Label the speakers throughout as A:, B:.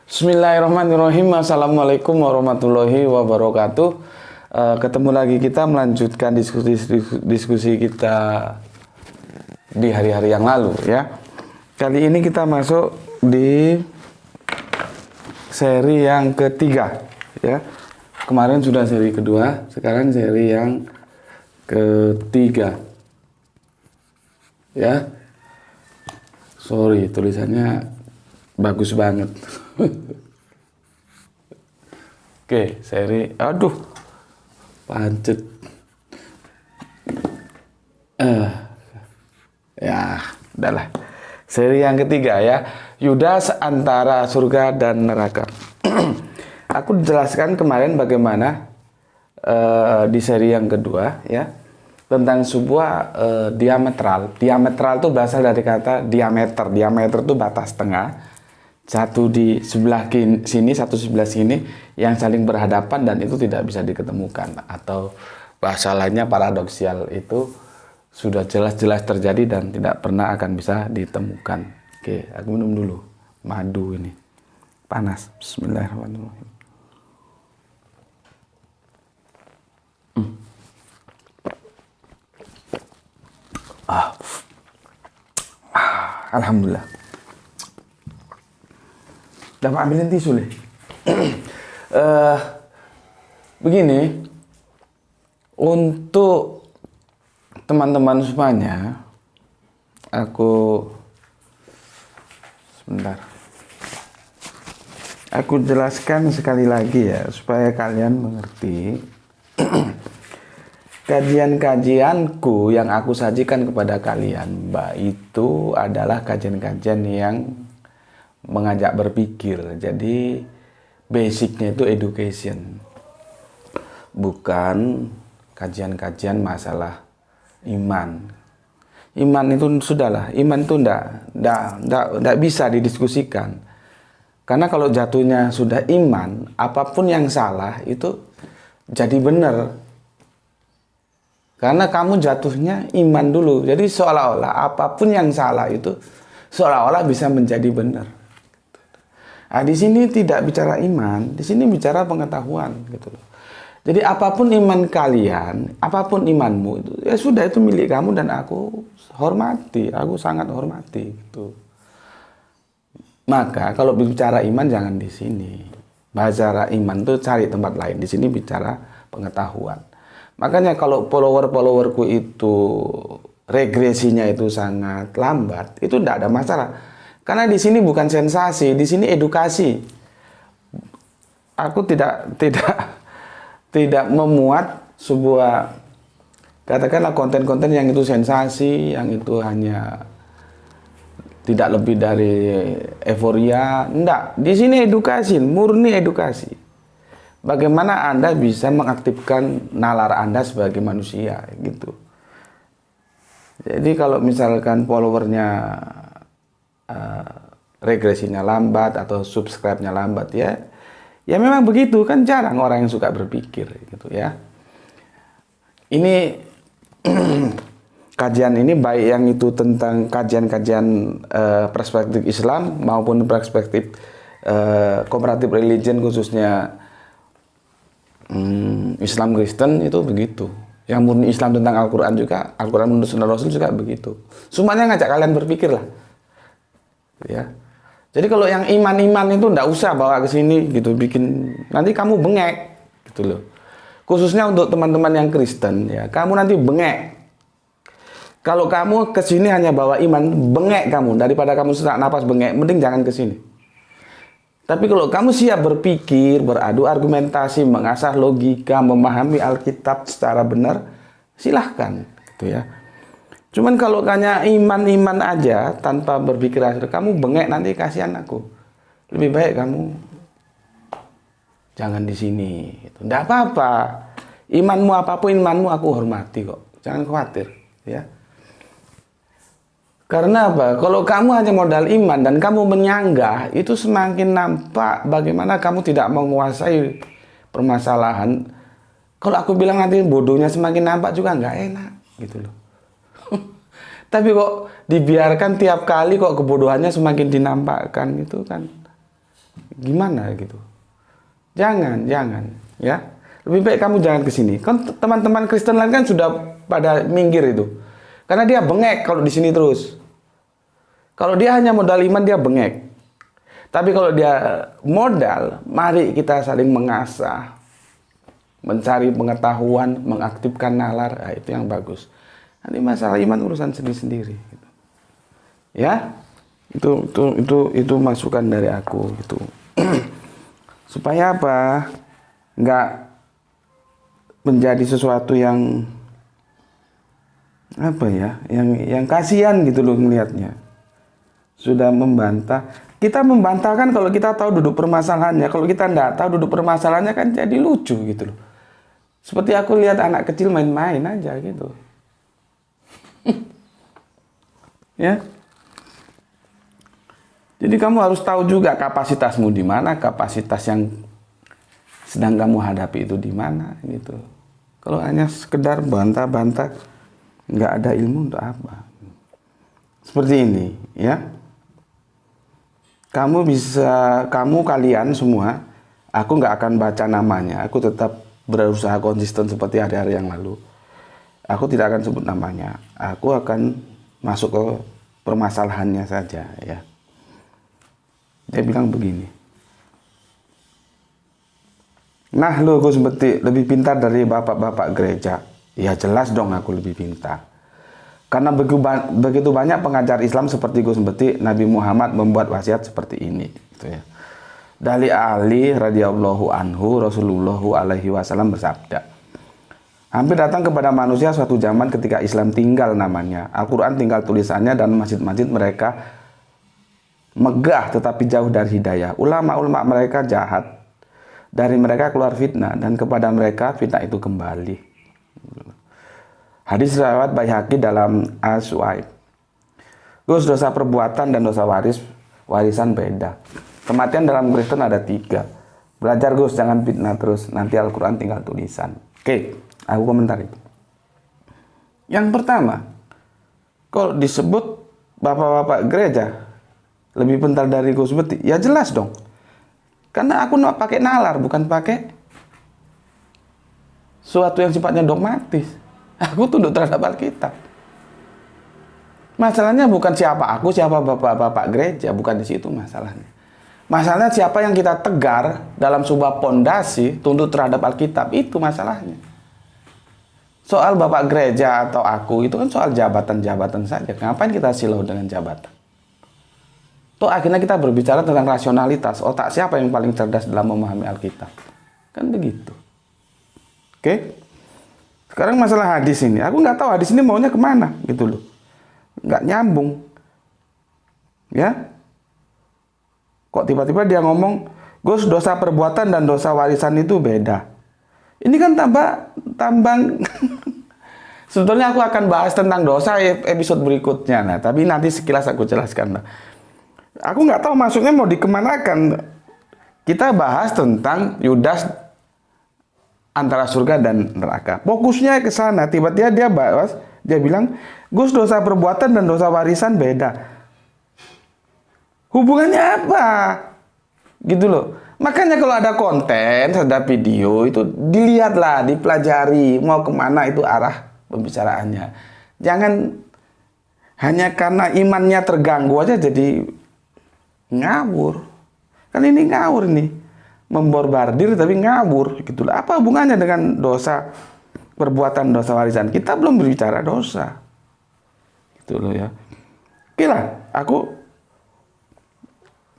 A: Bismillahirrahmanirrahim. Assalamualaikum warahmatullahi wabarakatuh. Ketemu lagi kita melanjutkan diskusi kita di hari-hari yang lalu ya. Kali ini kita masuk di seri yang ketiga ya. Kemarin sudah seri kedua, sekarang seri yang ketiga ya. Sorry, tulisannya bagus banget. Oke, seri, aduh, pancet. Ya, udahlah. Seri yang ketiga ya, Yudas antara surga dan neraka. Aku jelaskan kemarin bagaimana di seri yang kedua ya, tentang sebuah diametral. Diametral itu berasal dari kata diameter. Diameter itu batas tengah. Satu di sebelah sini, satu sebelah sini yang saling berhadapan dan itu tidak bisa diketemukan, atau bahasa lainnya paradoksial, itu sudah jelas-jelas terjadi dan tidak pernah akan bisa ditemukan. Oke, aku minum dulu madu ini, panas. Bismillahirrahmanirrahim. Alhamdulillah. Dapat ambilin tisu nih. Begini, untuk teman-teman semuanya, aku jelaskan sekali lagi ya, supaya kalian mengerti. Kajian-kajianku yang aku sajikan kepada kalian, itu adalah kajian-kajian yang mengajak berpikir. Jadi basicnya itu education, bukan kajian-kajian masalah iman. Iman itu sudahlah, iman itu ndak bisa didiskusikan. Karena kalau jatuhnya sudah iman, apapun yang salah itu jadi benar. Karena kamu jatuhnya iman dulu. Jadi seolah-olah apapun yang salah itu seolah-olah bisa menjadi benar. Nah, di sini tidak bicara iman, di sini bicara pengetahuan gitu loh. Jadi apapun iman kalian, apapun imanmu itu, ya sudah, itu milik kamu dan aku hormati, aku sangat hormati gitu. Maka kalau bicara iman jangan di sini. Bicara iman itu cari tempat lain. Di sini bicara pengetahuan. Makanya kalau follower-followerku itu regresinya itu sangat lambat, itu tidak ada masalah. Karena di sini bukan sensasi, di sini edukasi. Aku tidak memuat sebuah, katakanlah, konten-konten yang itu sensasi, yang itu hanya tidak lebih dari euforia. Enggak, di sini edukasi, murni edukasi. Bagaimana Anda bisa mengaktifkan nalar Anda sebagai manusia gitu. Jadi kalau misalkan followernya regresinya lambat atau subscribe-nya lambat, ya memang begitu, kan jarang orang yang suka berpikir gitu ya. Ini kajian ini baik yang itu tentang kajian-kajian perspektif Islam maupun perspektif comparative religion, khususnya Islam Kristen, itu begitu. Yang murni Islam tentang Al-Quran juga, Al-Quran menurut Sunnah Rasul juga begitu. Semuanya ngajak kalian berpikir lah. Ya. Jadi kalau yang iman-iman itu ndak usah bawa ke sini gitu, bikin nanti kamu bengek gitu loh. Khususnya untuk teman-teman yang Kristen ya, kamu nanti bengek. Kalau kamu ke sini hanya bawa iman, bengek kamu. Daripada kamu sesak napas bengek, mending jangan ke sini. Tapi kalau kamu siap berpikir, beradu argumentasi, mengasah logika, memahami Alkitab secara benar, silahkan gitu ya. Cuman kalau hanya iman-iman aja tanpa berpikir akhir, kamu bengek nanti, kasihan aku. Lebih baik kamu jangan di sini. Gitu. Nggak apa-apa. Imanmu apapun imanmu aku hormati kok. Jangan khawatir, ya. Karena apa? Kalau kamu hanya modal iman dan kamu menyanggah, itu semakin nampak bagaimana kamu tidak menguasai permasalahan. Kalau aku bilang nanti bodohnya semakin nampak juga nggak enak, gitu loh. Tapi kok dibiarkan tiap kali kok kebodohannya semakin dinampakkan, itu kan gimana gitu. Jangan, ya. Lebih baik kamu jangan ke sini. Kan teman-teman Kristen lain kan sudah pada minggir itu. Karena dia bengek kalau di sini terus. Kalau dia hanya modal iman, dia bengek. Tapi kalau dia modal, mari kita saling mengasah, mencari pengetahuan, mengaktifkan nalar, nah, itu yang bagus. Nanti masalah iman urusan sendiri-sendiri. Ya, itu masukan dari aku gitu. Supaya apa? Nggak menjadi sesuatu yang apa ya, yang kasihan gitu loh melihatnya. Sudah membantah. Kita membantah kan kalau kita tahu duduk permasalahannya. Kalau kita nggak tahu duduk permasalahannya kan jadi lucu gitu loh. Seperti aku lihat anak kecil main-main aja gitu. Ya. Jadi kamu harus tahu juga kapasitasmu di mana, kapasitas yang sedang kamu hadapi itu di mana gitu. Kalau hanya sekedar bantah-bantah, nggak ada ilmu untuk apa? Seperti ini, ya. Kalian semua, aku nggak akan baca namanya. Aku tetap berusaha konsisten seperti hari-hari yang lalu. Aku tidak akan sebut namanya. Aku akan masuk ke permasalahannya saja, ya. Dia bilang begini. Nah, lu Gus Beti lebih pintar dari bapak-bapak gereja. Ya jelas dong aku lebih pintar. Karena begitu banyak pengajar Islam seperti Gus Beti, Nabi Muhammad membuat wasiat seperti ini. Gitu ya. Dari Ali radhiyallahu anhu, Rasulullah alaihi wasallam bersabda, hampir datang kepada manusia suatu zaman ketika Islam tinggal namanya, Al-Quran tinggal tulisannya, dan masjid-masjid mereka megah tetapi jauh dari hidayah. Ulama-ulama mereka jahat. Dari mereka keluar fitnah, dan kepada mereka fitnah itu kembali. Hadis riwayat Baihaqi dalam As-Suwaib. Gus, dosa perbuatan dan dosa warisan beda. Kematian dalam Kristen ada 3. Belajar Gus, jangan fitnah terus. Nanti Al-Quran tinggal tulisan. Oke, aku komentari. Yang pertama, kalau disebut bapak-bapak gereja lebih pintar dari Gus Beti, ya jelas dong. Karena aku pakai nalar, bukan pakai suatu yang sifatnya dogmatis. Aku tunduk terhadap Alkitab. Masalahnya bukan siapa aku, siapa bapak-bapak gereja, bukan di situ masalahnya. Masalahnya siapa yang kita tegar dalam sebuah pondasi tunduk terhadap Alkitab, itu masalahnya. Soal bapak gereja atau aku itu kan soal jabatan-jabatan saja. Ngapain kita silau dengan jabatan? Toh akhirnya kita berbicara tentang rasionalitas, otak siapa yang paling cerdas dalam memahami Alkitab. Kan begitu. Oke? Sekarang masalah hadis ini. Aku nggak tahu hadis ini maunya kemana gitu loh. Nggak nyambung. Ya? Kok tiba-tiba dia ngomong, Gus, dosa perbuatan dan dosa warisan itu beda. Ini kan tambang. Sebetulnya aku akan bahas tentang dosa episode berikutnya. Nah, tapi nanti sekilas aku jelaskan. Aku nggak tahu maksudnya mau dikemanakan. Kita bahas tentang Yudas antara surga dan neraka. Fokusnya ke sana. Tiba-tiba dia bilang, Gus, dosa perbuatan dan dosa warisan beda. Hubungannya apa? Gitu loh. Makanya kalau ada konten, ada video, itu dilihatlah, dipelajari. Mau kemana itu arah pembicaraannya. Jangan hanya karena imannya terganggu aja jadi ngawur. Kan ini ngawur nih. Memborbardir tapi ngawur gitu. Apa hubungannya dengan dosa perbuatan, dosa warisan? Kita belum berbicara dosa. Gitu loh ya. Oke lah,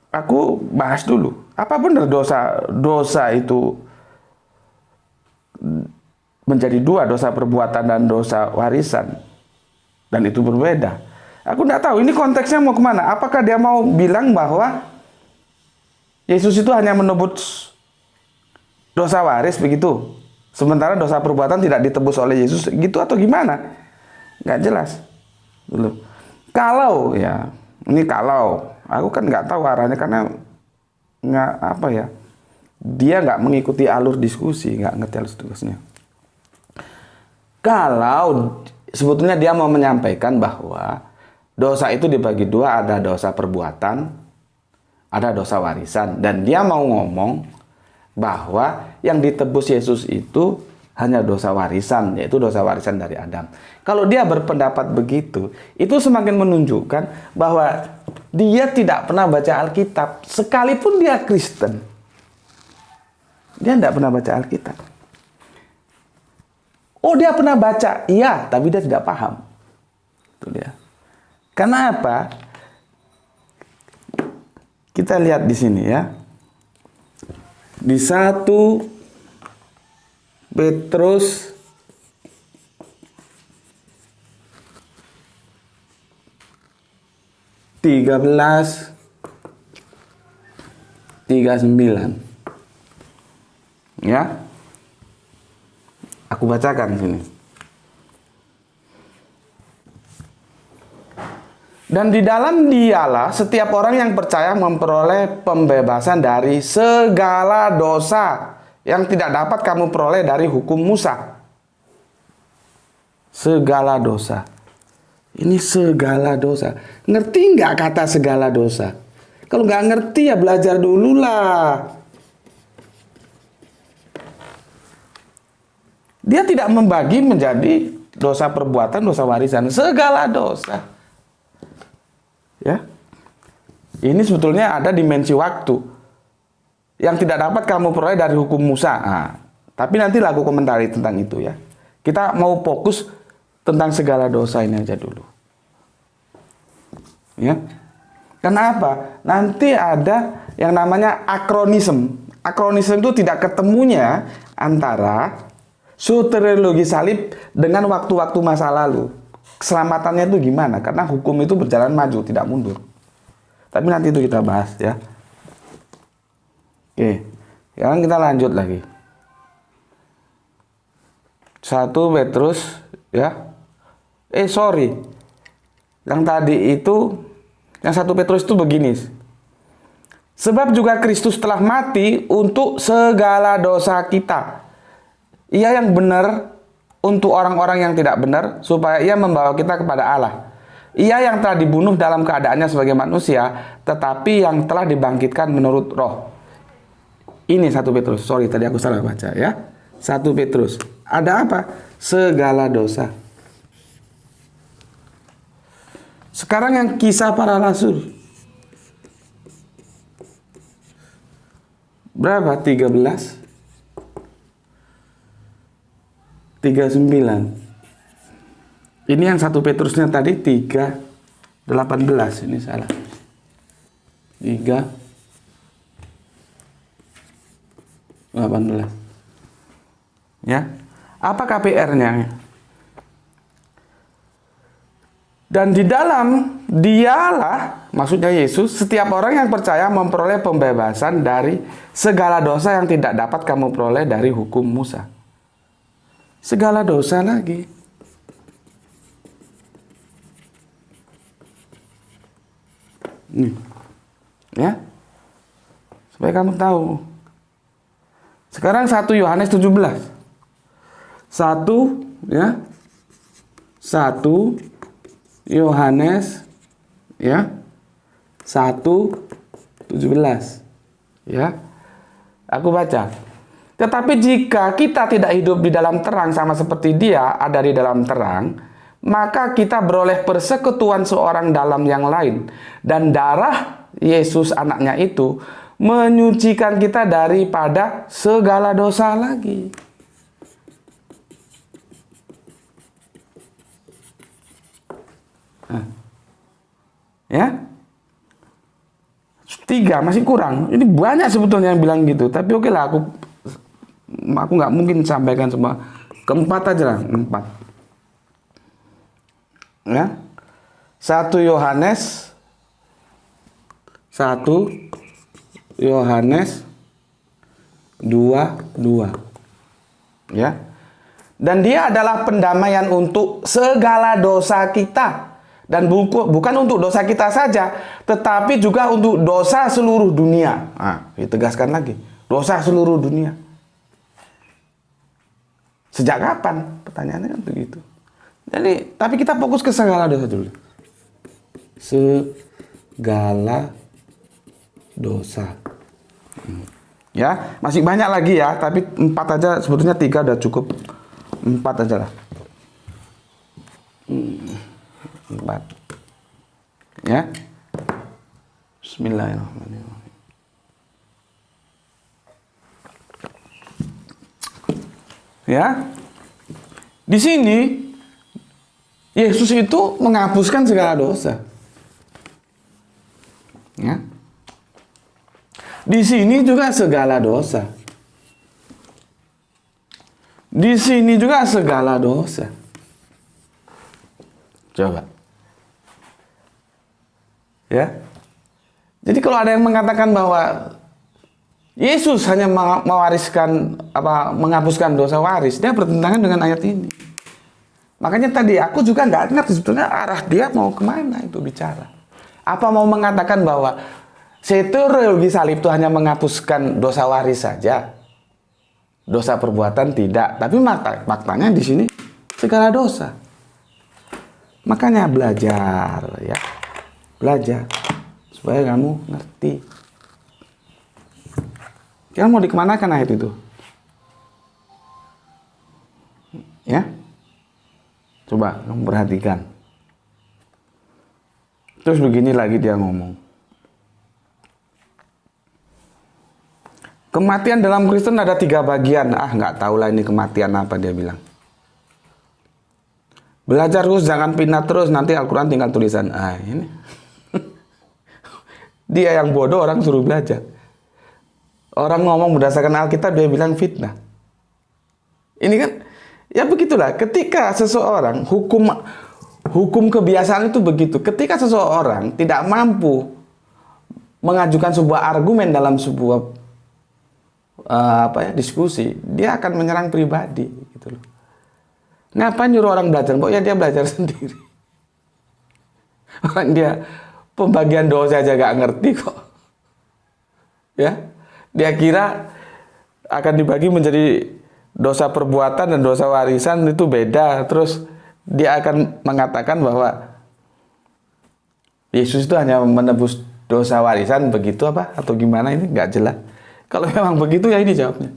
A: aku bahas dulu. Apa benar dosa itu menjadi 2, dosa perbuatan dan dosa warisan? Dan itu berbeda. Aku nggak tahu ini konteksnya mau kemana. Apakah dia mau bilang bahwa Yesus itu hanya menyebut dosa waris begitu. Sementara dosa perbuatan tidak ditebus oleh Yesus, gitu atau gimana? Nggak jelas. Dulu. Kalau ya, ini kalau aku kan nggak tahu arahnya karena nggak apa ya, dia nggak mengikuti alur diskusi, nggak ngerti alur diskusinya. Kalau sebetulnya dia mau menyampaikan bahwa dosa itu dibagi dua, ada dosa perbuatan, ada dosa warisan, dan dia mau ngomong bahwa yang ditebus Yesus itu hanya dosa warisan, yaitu dosa warisan dari Adam. Kalau dia berpendapat begitu, itu semakin menunjukkan bahwa dia tidak pernah baca Alkitab, sekalipun dia Kristen. Dia tidak pernah baca Alkitab. Oh, dia pernah baca, iya, tapi dia tidak paham. Itu dia. Kenapa? Kita lihat di sini ya. Di 1 Petrus 13:39. Ya. Aku bacakan sini. Dan di dalam dialah setiap orang yang percaya memperoleh pembebasan dari segala dosa yang tidak dapat kamu peroleh dari hukum Musa. Segala dosa. Ini segala dosa. Ngerti nggak kata segala dosa? Kalau nggak ngerti ya belajar dulu lah. Dia tidak membagi menjadi dosa perbuatan, dosa warisan. Segala dosa. Ya, ini sebetulnya ada dimensi waktu yang tidak dapat kamu peroleh dari hukum Musa. Nah, tapi nanti aku komentari tentang itu ya. Kita mau fokus tentang segala dosa ini aja dulu. Ya, kenapa? Nanti ada yang namanya akronisme. Akronisme itu tidak ketemunya antara soteriologi salib dengan waktu-waktu masa lalu. Keselamatannya itu gimana? Karena hukum itu berjalan maju, tidak mundur. Tapi nanti itu kita bahas ya. Oke, sekarang kita lanjut lagi. 1 Petrus ya. Yang tadi itu, yang 1 Petrus itu begini. Sebab juga Kristus telah mati untuk segala dosa kita. Ia yang benar untuk orang-orang yang tidak benar, supaya ia membawa kita kepada Allah. Ia yang telah dibunuh dalam keadaannya sebagai manusia, tetapi yang telah dibangkitkan menurut roh. Ini 1 Petrus. Sorry, tadi aku salah baca ya. 1 Petrus. Ada apa? Segala dosa. Sekarang yang Kisah Para Rasul. Berapa? 13? 39. Ini yang 1 Petrusnya tadi 3:18. Ini salah. 3:18. Ya. Apa KPR-nya? Dan di dalam dialah, maksudnya Yesus, setiap orang yang percaya memperoleh pembebasan dari segala dosa yang tidak dapat kamu peroleh dari hukum Musa. Segala dosa lagi. Nih. Ya. Supaya kamu tahu. Sekarang 1 Yohanes 17. 1 ya. 1 Yohanes ya. 1:17. Ya. Aku baca. Tetapi jika kita tidak hidup di dalam terang sama seperti Dia ada di dalam terang, maka kita beroleh persekutuan seorang dalam yang lain. Dan darah Yesus anaknya itu menyucikan kita daripada segala dosa lagi. Ya, 3 masih kurang. Ini banyak sebetulnya yang bilang gitu. Tapi oke lah, aku nggak mungkin sampaikan semua. Keempat aja lah, 4. Ya, 1 Yohanes 1 Yohanes 22. Ya. Dan dia adalah pendamaian untuk segala dosa kita. Dan bukan untuk dosa kita saja, tetapi juga untuk dosa seluruh dunia. Nah, ditegaskan lagi. Dosa seluruh dunia. Sejak kapan? Pertanyaannya kan begitu. Jadi, tapi kita fokus ke segala dosa dulu. Segala dosa. Ya, masih banyak lagi ya, tapi 4 aja, sebetulnya 3 udah cukup. 4 aja lah. 4. Ya. Bismillahirrahmanirrahim. Ya. Di sini Yesus itu menghapuskan segala dosa. Ya. Di sini juga segala dosa. Di sini juga segala dosa. Coba. Ya. Jadi kalau ada yang mengatakan bahwa Yesus hanya menghapuskan dosa waris, dia bertentangan dengan ayat ini. Makanya tadi aku juga nggak ngerti sebetulnya arah dia mau kemana itu bicara. Apa mau mengatakan bahwa teologi salib itu hanya menghapuskan dosa waris saja, dosa perbuatan tidak. Tapi faktanya di sini segala dosa. Makanya belajar ya, belajar supaya kamu ngerti. Kira mau dikemanakan ayat itu? Ya, coba kamu perhatikan. Terus begini lagi dia ngomong. Kematian dalam Kristen ada 3 bagian. Nggak tahu lah ini kematian apa dia bilang. Belajar terus, jangan pindah terus. Nanti Al-Quran tinggal tulisan. Ini. Dia yang bodoh, orang suruh belajar. Orang ngomong berdasarkan Alkitab, dia bilang fitnah. Ini kan, ya begitulah. Ketika seseorang, hukum kebiasaan itu begitu. Ketika seseorang tidak mampu mengajukan sebuah argumen dalam sebuah diskusi, dia akan menyerang pribadi gitu loh. Ngapain nyuruh orang belajar? Ya dia belajar sendiri. Orang dia pembagian dosa aja gak ngerti kok. Ya, dia kira akan dibagi menjadi dosa perbuatan dan dosa warisan itu beda. Terus dia akan mengatakan bahwa Yesus itu hanya menebus dosa warisan, begitu apa? Atau gimana, ini nggak jelas. Kalau memang begitu ya ini jawabnya.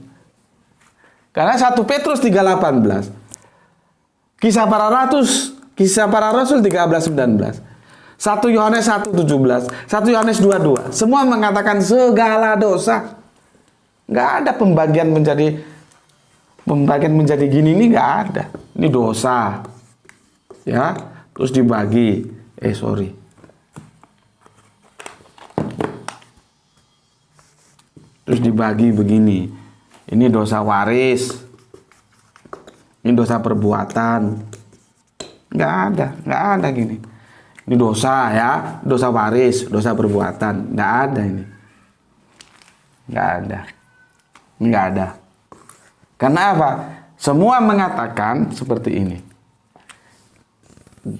A: Karena 1 Petrus 3:18, Kisah Para Rasul 13:19, 1 Yohanes 1:17, 1 Yohanes 2:2, semua mengatakan segala dosa. Nggak ada pembagian menjadi gini, ini nggak ada. Ini dosa. Ya, terus dibagi. Terus dibagi begini. Ini dosa waris. Ini dosa perbuatan. Nggak ada gini. Ini dosa ya, dosa waris, dosa perbuatan. Nggak ada ini. Nggak ada. Karena apa? Semua mengatakan seperti ini.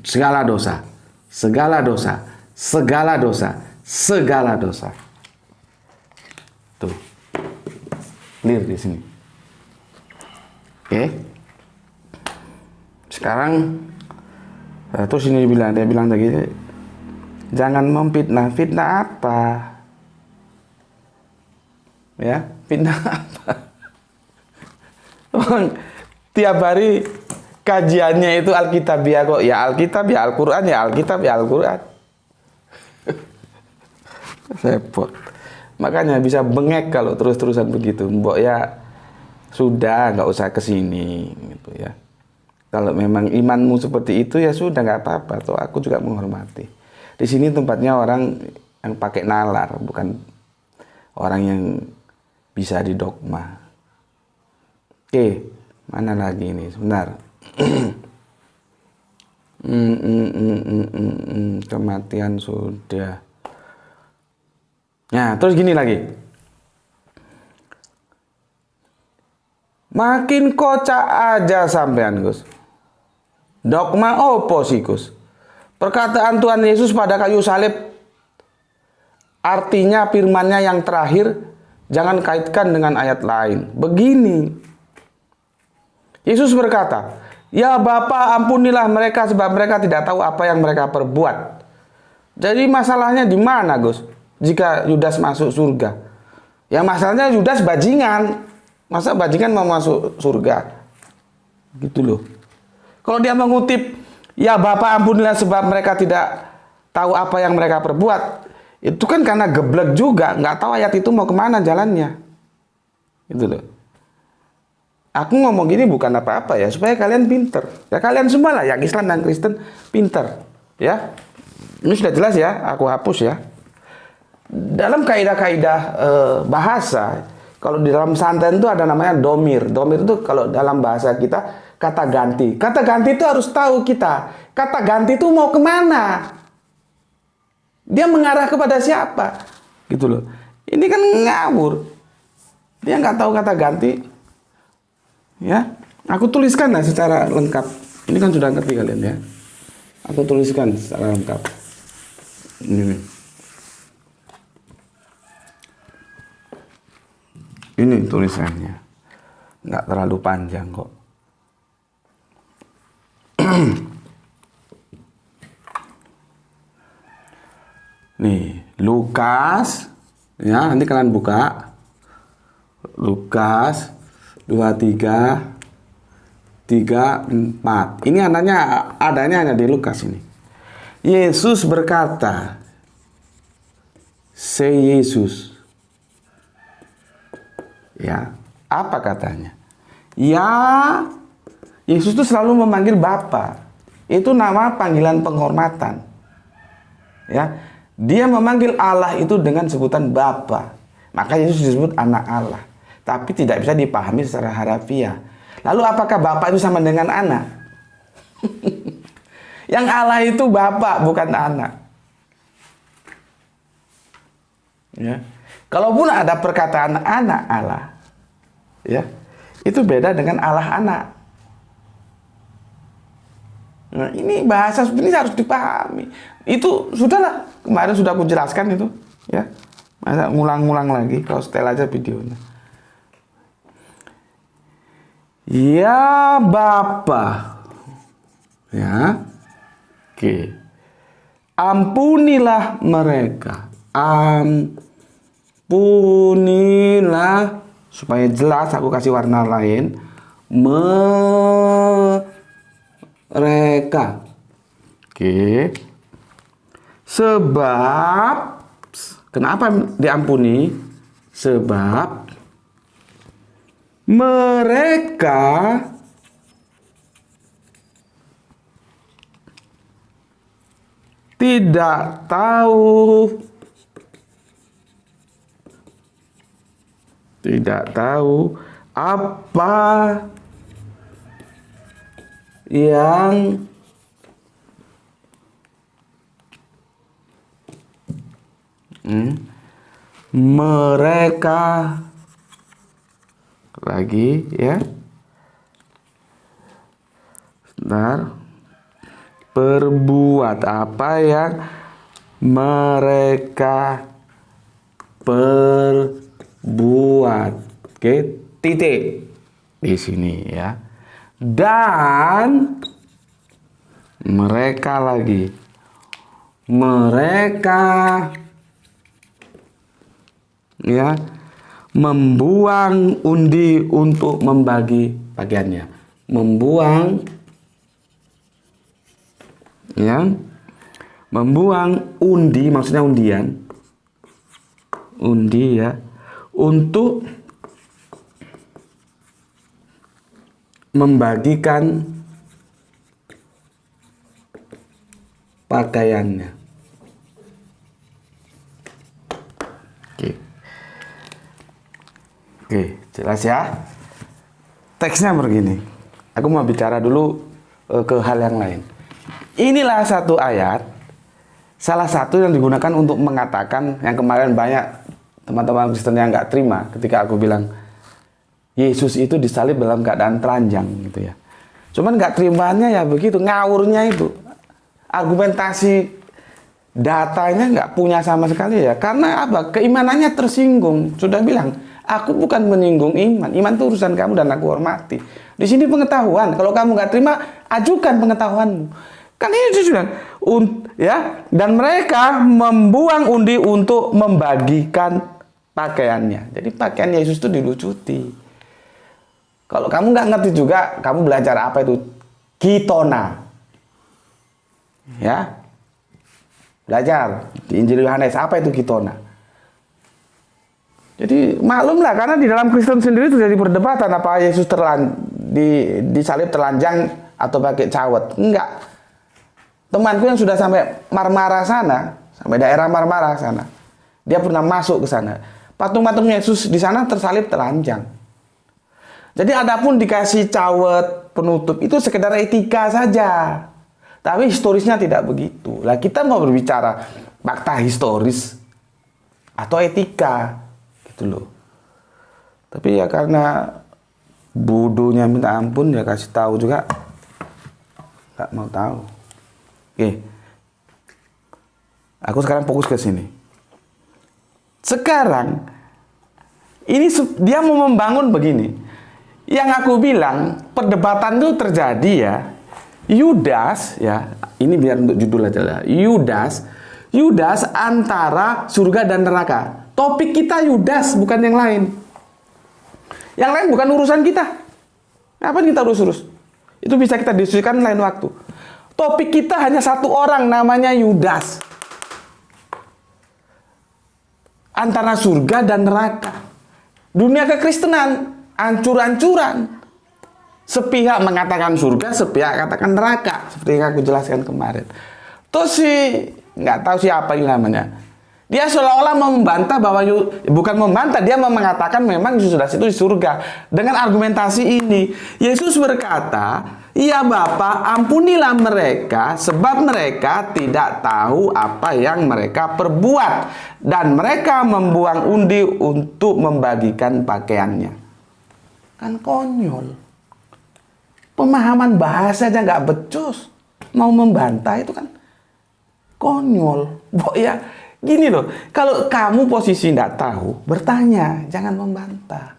A: Segala dosa. Tuh. Clear di sini. Oke. Sekarang terus ini dia bilang lagi, jangan memfitnah. Fitnah apa? Ya, fitnah apa? Tiap hari kajiannya itu Alkitabiah kok. Ya Alkitab, ya Al-Quran, ya Alkitab, ya Al-Quran. Repot. Makanya bisa bengek kalau terus-terusan begitu. Mbok ya sudah, nggak usah kesini gitu ya. Kalau memang imanmu seperti itu ya sudah, nggak apa-apa. Tuh aku juga menghormati. Di sini tempatnya orang yang pakai nalar, bukan orang yang bisa didogma. Oke, mana lagi ini? Sebentar. Kematian sudah. Nah, terus gini lagi. Makin kocak aja sampean, Gus. Dogma opo sih, Gus? Perkataan Tuhan Yesus pada kayu salib, artinya firman-Nya yang terakhir, jangan kaitkan dengan ayat lain. Begini, Yesus berkata, "Ya Bapa, ampunilah mereka sebab mereka tidak tahu apa yang mereka perbuat." Jadi masalahnya di mana, Gus? Jika Yudas masuk surga, ya masalahnya Yudas bajingan. Masa bajingan mau masuk surga? Gitu loh. Kalau dia mengutip, "Ya Bapa, ampunilah sebab mereka tidak tahu apa yang mereka perbuat," itu kan karena geblek juga, nggak tahu ayat itu mau kemana jalannya. Gitu loh. Aku ngomong gini bukan apa-apa ya, supaya kalian pinter. Ya kalian semua lah, yang Islam dan Kristen pinter. Ya, ini sudah jelas ya, aku hapus ya. Dalam kaidah-kaidah bahasa, kalau di dalam santen itu ada namanya domir. Domir itu kalau dalam bahasa kita kata ganti. Kata ganti itu harus tahu kita. Kata ganti itu mau kemana? Dia mengarah kepada siapa? Gitu loh. Ini kan ngawur. Dia nggak tahu kata ganti. Ya, aku tuliskan lah secara lengkap. Ini kan sudah ngerti kalian ya. Aku tuliskan secara lengkap. Ini tulisannya. Nggak terlalu panjang kok. Nih, Lukas. Ya, nanti kalian buka. Lukas 23 34. Ini adanya hanya di Lukas ini. Yesus berkata, Yesus. Ya, apa katanya? Ya, Yesus itu selalu memanggil Bapa. Itu nama panggilan penghormatan. Ya, dia memanggil Allah itu dengan sebutan Bapa. Maka Yesus disebut anak Allah. Tapi tidak bisa dipahami secara harafiah. Lalu apakah Bapa itu sama dengan anak? Yang Allah itu Bapa, bukan anak. Ya. Kalaupun ada perkataan anak Allah, ya, itu beda dengan Allah anak. Nah, ini bahasa ini harus dipahami. Itu sudahlah, kemarin sudah aku jelaskan itu, ya. Masa ngulang-ngulang lagi, kau setel aja videonya. Ya Bapa, ya, oke. Ampunilah mereka, ampunilah, supaya jelas aku kasih warna lain, mereka, oke. Sebab, kenapa diampuni? Sebab mereka tidak tahu apa yang mereka lagi ya. Sebentar. Perbuat apa yang mereka perbuat. Oke, titik di sini ya. Dan mereka lagi. Mereka ya membuang undi untuk membagi bagiannya. Membuang ya. Membuang undi, maksudnya undian. Undi ya. Untuk membagikan pakaiannya. Oke, jelas ya. Teksnya begini. Aku mau bicara dulu ke hal yang lain. Inilah satu ayat, salah satu yang digunakan untuk mengatakan yang kemarin banyak teman-teman Kristen yang nggak terima ketika aku bilang Yesus itu disalib dalam keadaan telanjang gitu ya. Cuman nggak terimanya ya begitu, ngawurnya itu. Argumentasi datanya nggak punya sama sekali ya. Karena apa? Keimanannya tersinggung. Sudah bilang, aku bukan menyinggung iman. Iman itu urusan kamu dan aku hormati. Di sini pengetahuan. Kalau kamu nggak terima, ajukan pengetahuanmu. Kan ini sudah ya. Dan mereka membuang undi untuk membagikan pakaiannya. Jadi pakaian Yesus itu dilucuti. Kalau kamu nggak ngerti juga, kamu belajar apa itu? Kitona. Ya. Belajar di Injil Yohanes, apa itu kitona? Jadi maklumlah, karena di dalam Kristen sendiri terjadi perdebatan apa Yesus disalib telanjang atau pakai cawet. Enggak. Temanku yang sudah sampai Marmara sana, sampai daerah Marmara sana, dia pernah masuk ke sana. Patung-patung Yesus di sana tersalib telanjang. Jadi adapun dikasih cawet penutup itu sekedar etika saja. Tapi historisnya tidak begitu. Lah kita mau berbicara fakta historis atau etika gitu loh. Tapi ya karena bodohnya minta ampun ya kasih tahu juga nggak mau tahu. Oke. Aku sekarang fokus ke sini. Sekarang ini dia mau membangun begini. Yang aku bilang perdebatan itu terjadi ya. Yudas ya, ini biar untuk judul aja lah. Yudas antara surga dan neraka. Topik kita Yudas, bukan yang lain. Yang lain bukan urusan kita. Apa kita urus-urus? Itu bisa kita diskusikan lain waktu. Topik kita hanya satu orang, namanya Yudas. Antara surga dan neraka. Dunia kekristenan ancur-ancuran. Sepihak mengatakan surga, sepihak katakan neraka, seperti yang aku jelaskan kemarin. Terus nggak tahu siapa ini namanya. Dia seolah-olah membantah bahwa bukan membantah, dia mengatakan memang Yesus itu di surga. Dengan argumentasi ini, Yesus berkata, "Ya Bapa, ampunilah mereka, sebab mereka tidak tahu apa yang mereka perbuat." Dan mereka membuang undi untuk membagikan pakaiannya. Kan konyol. Pemahaman bahasa aja nggak becus. Mau membantah itu kan konyol. Ya gini loh, kalau kamu posisi nggak tahu, bertanya, jangan membantah.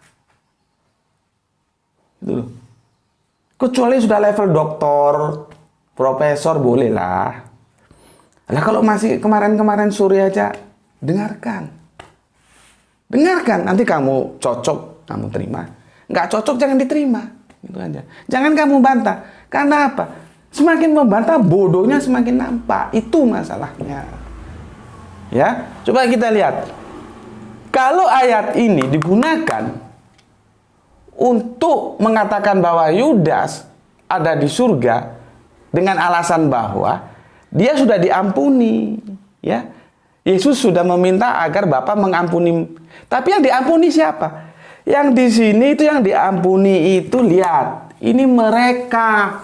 A: Gitu loh. Kecuali sudah level doktor, profesor, boleh lah. Nah kalau masih kemarin-kemarin sore aja, dengarkan. Dengarkan, nanti kamu cocok, kamu terima. Nggak cocok, jangan diterima. Gitu aja. Jangan kamu bantah. Karena apa? Semakin membantah, bodohnya semakin nampak. Itu masalahnya. Ya, coba kita lihat. Kalau ayat ini digunakan untuk mengatakan bahwa Yudas ada di surga dengan alasan bahwa dia sudah diampuni, ya. Yesus sudah meminta agar Bapa mengampuni. Tapi yang diampuni siapa? Yang di sini itu yang diampuni itu, lihat, ini mereka.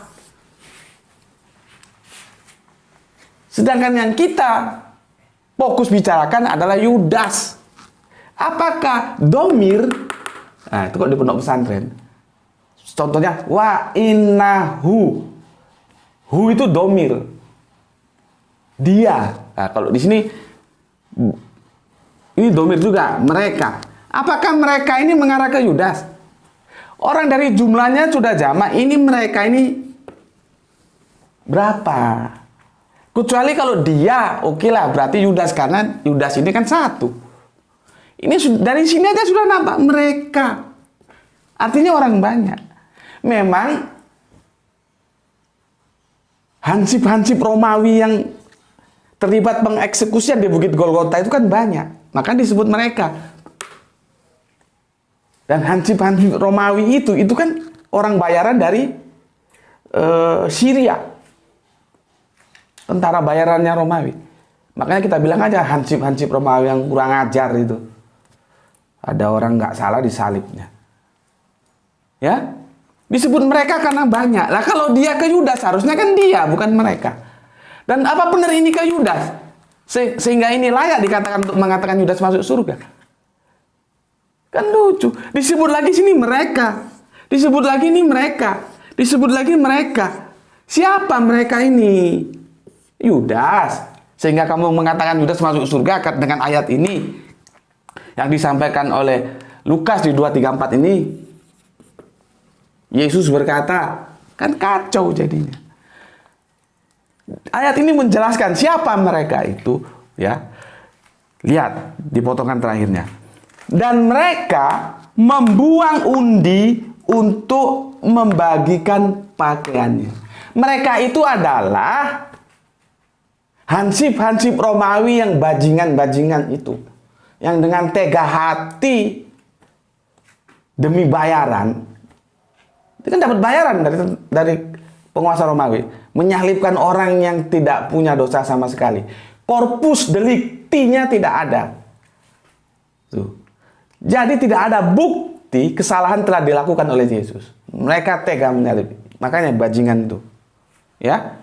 A: Sedangkan yang kita fokus bicarakan adalah Yudas. Apakah domir? Nah, itu kok di pondok pesantren. Contohnya, wa innahu. Hu itu domir. Dia. Nah, kalau di sini ini domir juga, mereka. Apakah mereka ini mengarah ke Yudas? Orang dari jumlahnya sudah jamak, ini mereka ini berapa? Kecuali kalau dia, oke lah, berarti Yudas, karena Yudas ini kan satu. Ini dari sini aja sudah nampak mereka. Artinya orang banyak. Memang hansip-hansip Romawi yang terlibat pengeksekusian di Bukit Golgota itu kan banyak. Maka disebut mereka. Dan hansip-hansip Romawi itu kan orang bayaran dari Syria. Tentara bayarannya Romawi. Makanya kita bilang aja hansip-hansip Romawi yang kurang ajar itu. Ada orang nggak salah disalibnya. Ya, disebut mereka karena banyak. Lah kalau dia ke Yudas, harusnya kan dia, bukan mereka. Dan apa benar ini ke Yudas? Sehingga ini layak dikatakan untuk mengatakan Yudas masuk surga. Kan lucu. Disebut lagi sini mereka. Disebut lagi ini mereka. Disebut lagi mereka. Siapa mereka ini? Yudas. Sehingga kamu mengatakan Yudas masuk surga dengan ayat ini. Yang disampaikan oleh Lukas di 234 ini. Yesus berkata, kan kacau jadinya. Ayat ini menjelaskan siapa mereka itu, ya. Lihat di potongan terakhirnya. Dan mereka membuang undi untuk membagikan pakaiannya. Mereka itu adalah hansip-hansip Romawi yang bajingan-bajingan itu. Yang dengan tega hati demi bayaran. Itu kan dapat bayaran dari penguasa Romawi. Menyalibkan orang yang tidak punya dosa sama sekali. Corpus delictinya tidak ada. Tuh. Jadi tidak ada bukti kesalahan telah dilakukan oleh Yesus. Mereka tega menyalib. Makanya bajingan itu. Ya.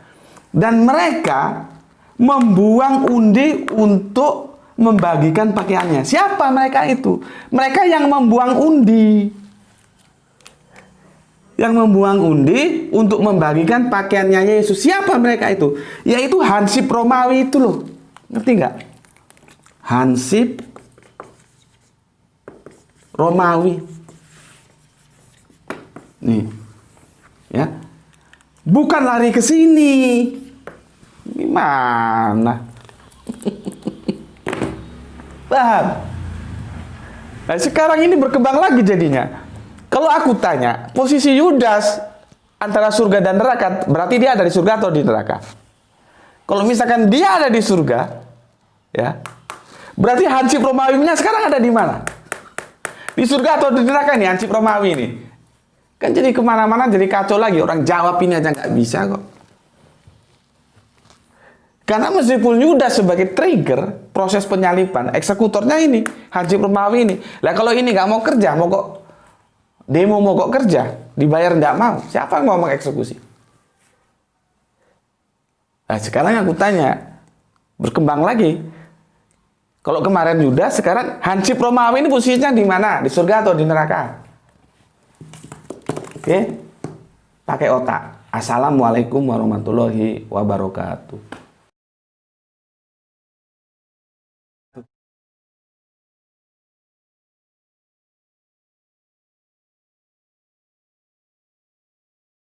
A: Dan mereka membuang undi untuk membagikan pakaiannya. Siapa mereka itu? Mereka yang membuang undi. Yang membuang undi untuk membagikan pakaiannya Yesus. Siapa mereka itu? Yaitu hansip Romawi itu loh. Ngerti nggak? Hansip Romawi. Nih. Ya. Bukan lari ke sini. Gimana? Paham? Nah, sekarang ini berkembang lagi jadinya. Kalau aku tanya, posisi Yudas antara surga dan neraka, berarti dia ada di surga atau di neraka? Kalau misalkan dia ada di surga, ya, berarti hansip Romawinya sekarang ada di mana? Di surga atau di neraka nih hansip Romawi ini? Kan jadi kemana-mana jadi kacau lagi. Orang jawab ini aja nggak bisa kok. Karena meskipun Yudas sebagai trigger proses penyaliban, eksekutornya ini hansip Romawi ini. Lah kalau ini nggak mau kerja, mau kok demo, mau kok kerja, dibayar nggak mau, siapa yang mau mengeksekusi? Nah sekarang aku tanya, berkembang lagi. Kalau kemarin Yudas, sekarang hansip Romawi ini posisinya di mana? Di surga atau di neraka? Oke, pakai otak. Assalamualaikum warahmatullahi wabarakatuh.